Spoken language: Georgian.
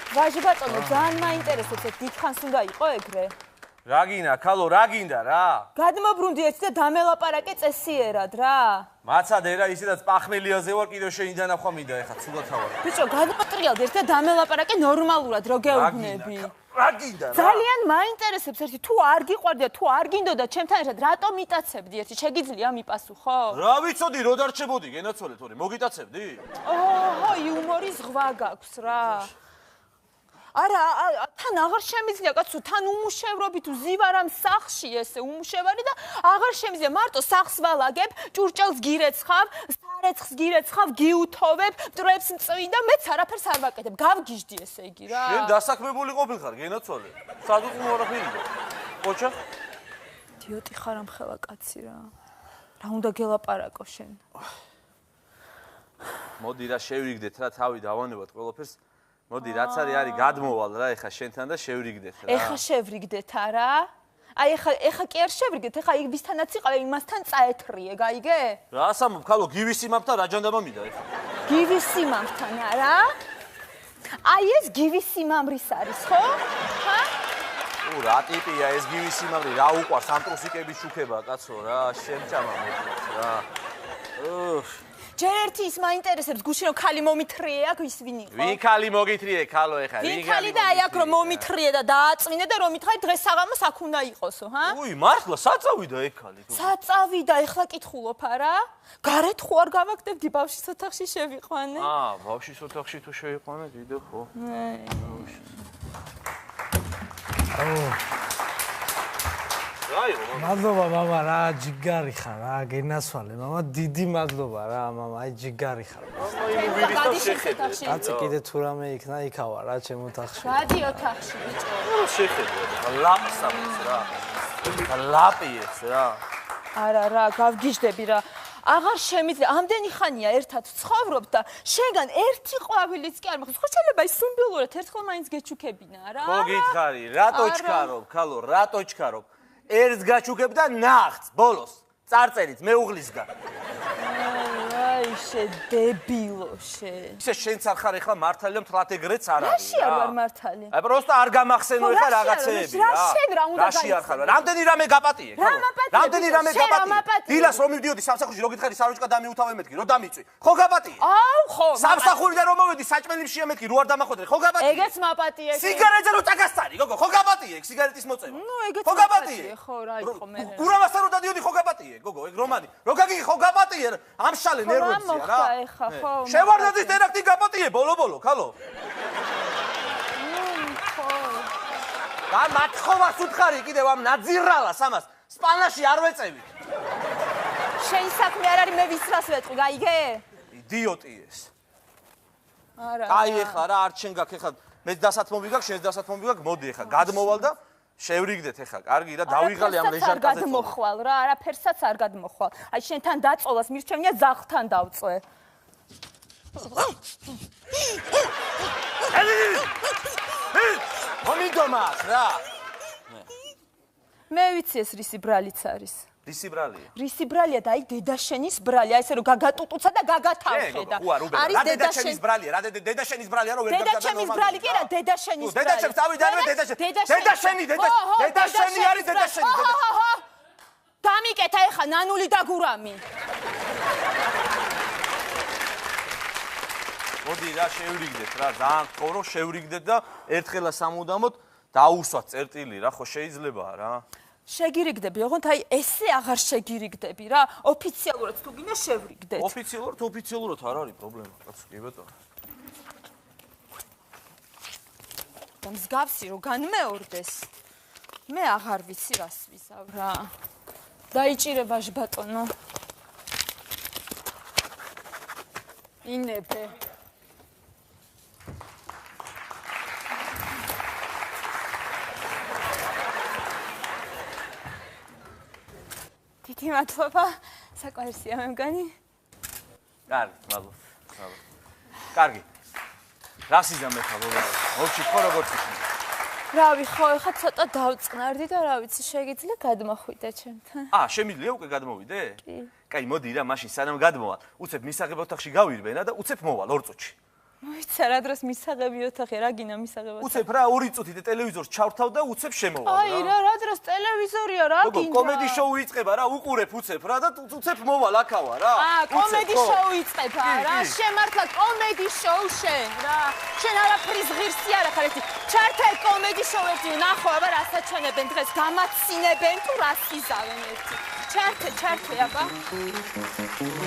ვაჟი ბატონო, ძალიან მაინტერესებს, დიდხანს უნდა იყო ეგრე. რა გინდა, ქალო, რა გინდა რა? გადმობრუნდი ერთი და დამელაპარაკე წესიერად რა. მაცადე რა, ისედაც პახმელიაზე ვარ, კიდევ შენი დანახვა მინდა, ეხლა ცუდად თავარ. ბიჭო, გადმოტრიალდი ერთი და დამელაპარაკე ნორმალურად, რო გეუბნები. რა გინდა რა? ძალიან მაინტერესებს ერთი, თუ არ გიყვარდი და თუ არ გინდოდა ჩემთან ერთად, რატომ მიტაცებდი ერთი, შეგიძლია მიპასუხო? რა ვიცოდი, რო დარჩებოდი, გენაცვალე თორე, მოგიტაცებდი? ოჰო, იუმორის ზღვა გაქვს რა. არა, თან აღარ შემიძლია კაცო, თან უმუშევრობი თუ ზივარ ამ სახლში ესე უმუშევარი და აღარ შემიძლია მარტო სახლს ვალაგებ, ჭურჭელს გირეცხავ, სარეცხს გირეცხავ, გიუთოვებ, მტრებს მწვინ და მეც არაფერს არ ვაკეთებ. გავგიჟდი ესე იგი რა. შენ დასაქმებული ყოფილხარ, გენაცვალე. სადუწმო არაფერია. ყოჩა? იდიოტი ხარ ამ ხელა კაცი რა. რა უნდა გელაპარაკო შენ? მოდი რა შევრიგდეთ რა, თავი დავანებოთ ყველაფერს. მოდი, რაც არის გადმოვალ რა, ეხა შენთან და შევრიგდეთ რა. ეხა შევრიგდეთ არა? აი ეხა კი არ შევრიგდეთ, ეხა ვისთანაც იყავე, იმასთან წაეთრიე, გაიგე? რა ასამობ, ქალო, გივისიმამთან რა ჯანდაბა მინდა ეხა? გივისიმამთან არა? აი ეს გივისიმამრის არის, ხო? ხა? რა ტიპია ეს გივისიმამრი, რა უყვარს ამ ტრუსიკების შუქება, კაცო რა, შემჭამა მოკლედ რა. ჯერ ერთი ის მაინტერესებს, გუშინ რომ ქალი მომითრიე აქ ის ვინ იყო? ვინ ქალი მოგითრიე, ქალო ეხა? ვინ ქალი და აი აქ რომ მომითრიე და დააწმინე და რომ მითხარი დღეს საღამოს აქ უნდა იყოსო, ჰა? უი, მართლა საწავიდა ეგ ქალი. საწავიდა, ეხლა კითხულობ არა? გარეთ ხო არ გავაკდებდი ბავშვის ოთახში შევიყვანე? ბავშვის ოთახში თუ შევიყვანე, დიდო ხო? მადლობა მამა რა ჯიგარი ხარ რა გენასვალე მამა დიდი მადლობა რა მამა აი ჯიგარი ხარ კაცი კიდე თუ რამე იქნა იქავა რა ჩემ ოთახში გადი ოთახში ბიჭო შეხედე ლაპსამის რა ლაპიეს რა არა რა გავგიჟდები რა აღარ შემიძლია ამდენი ხანია ერთად ცხოვრობთ და შენგან ერთი ყვავილიც კი არ მოხდეს ხო შეიძლება ის სუნბილურად ერთხელ მაინც გეჩუქებინა რა ხო გითხარი რატო ჩქარობ ქალო რატო ჩქარობ ერთს გაჩუქებ და ნახts ბოლოს წარწერით მეუღლისგან აი შე დებილო შე ისე შენც არ ხარ ეხლა მართალი და მთლად ეგრეც არ არის რაში არ ვარ მართალი აი პროსტა არ გამახსენო ეხლა რაღაცეები რა შენ რა უნდა რაში არ ხარ რამდენი რამე გაპატიე რამდენი რამე გაპატიე დილას რომ მივდიოდი სამსახურში რო გითხარი საროჭკა დამიუთავე მეთქი რო დამიწვი ხო გაპატიე აუ ხო სამსახურიდან რომ მოვედი საჭმელიფშია მეთქი რო არ დამახვედრე ხო გაპატიე ეგეც მაპატიე სიგარეტზე რო წაგასწარი გოგო ხო გაპატიე სიგარეტის მოწევა ნუ ეგეც ხო გაპატიე ხო რა იყო მე გურავასთან რო დადიოდი ხო გაპატიე გოგო ეგ რომანი რო გაგიგე ხო გაპატიე ამშალე ნერვებზია რა შევარდაძის ტერაქტი გაპატიე ბოლო ქალო და მათხოვას უთხარი კიდევ ამ ნაძირალას ამას სპანაში არ ვეწევი შენ საქმე არ არის მე ვისრას ვეტყვი გაიგე იდიოტი ეს არა აი ეხლა რა არ შენ გაქვს ეხლა მე დასათმობი გაქვს შენ დასათმობი გაქვს მოდი ეხლა გადმოვალ და შევრიგდეთ ეხლა კარგი რა დავიღალე ამ ლეჟანკაზე არ გადმოხვალ რა არაფერსაც არ გადმოხვალ აი შენთან დაწოლას მირჩევნია ზაღთან დავწვე მომიდომას რა მე ვიცი ეს რისი ბრალიც არის რისი ბრალია რისი ბრალია და აი დედაშენის ბრალია ესე რომ გაგატუტუცა და გაგათავხე და არის დედაშენის ბრალია რა დედაშენის ბრალია რომ ვერ გაგაგა დედაშენის ბრალი კი რა დედაშენის ბრალი დედაშენს დავიდანვე დედაშენი არის დედაშენი დამიკეთა ეხა ნანული და გურამი მოდი რა შევრიგდეთ რა ძალიან გქონო შევრიგდეთ და ერთხელა სამუდამოდ დაუსვათ წერტილი რა ხო შეიძლება რა შეგირიგდები ოღონდ აი ესე აღარ შეგირიგდები რა ოფიციალურად თუ გინდა შევრიგდეთ ოფიციალურად არ არის პრობლემა კაცო კი ბატონო და მსგავსი რო განმეორდეს მე აღარ ვიცი რას ვიზავ რა დაიჭირე ვაჟ ბატონო ინებე დიდი მადლობა საკვირსია მე მგანი კარგი მადლობა კარგი რას იზამე ხა მოვჩი ხო როგორც ისე რავი, ხო, ეხლა ცოტა დავწყნარდი და რა ვიცი, შეგიძლია გადმოხვიდე ჩემთან. შემიძლია უკვე გადმოვიდე? კი. კაი, მოდი რა, მაშინ სანამ გადმოვალ, უცებ მისაღებ ოთახში გავირბენა და უცებ მოვალ 2 წუთში. მოიცა რა დროს მისაღები ოთახი, რა გინა მისაღება. უცებ რა 2 წუთი და ტელევიზორს ჩავთავ და უცებ შემოვალ რა. აი რა დროს ტელევიზორია რა გინდა. კომედი შოუ იწყება რა, უყურებ უცებ რა და უცებ მოვალ აქავა რა. კომედი შოუ იწყება რა, შემართლა კომედი შოუ შენ რა. შენ არაფრის ღირსი არ ახარ ერთი. ჩართე კომედი შოუებში, ნახო აბა რასაც ჩანებენ დღეს, გამაცინებენ თუ რას იზავენ ერთი. ჩართე აბა.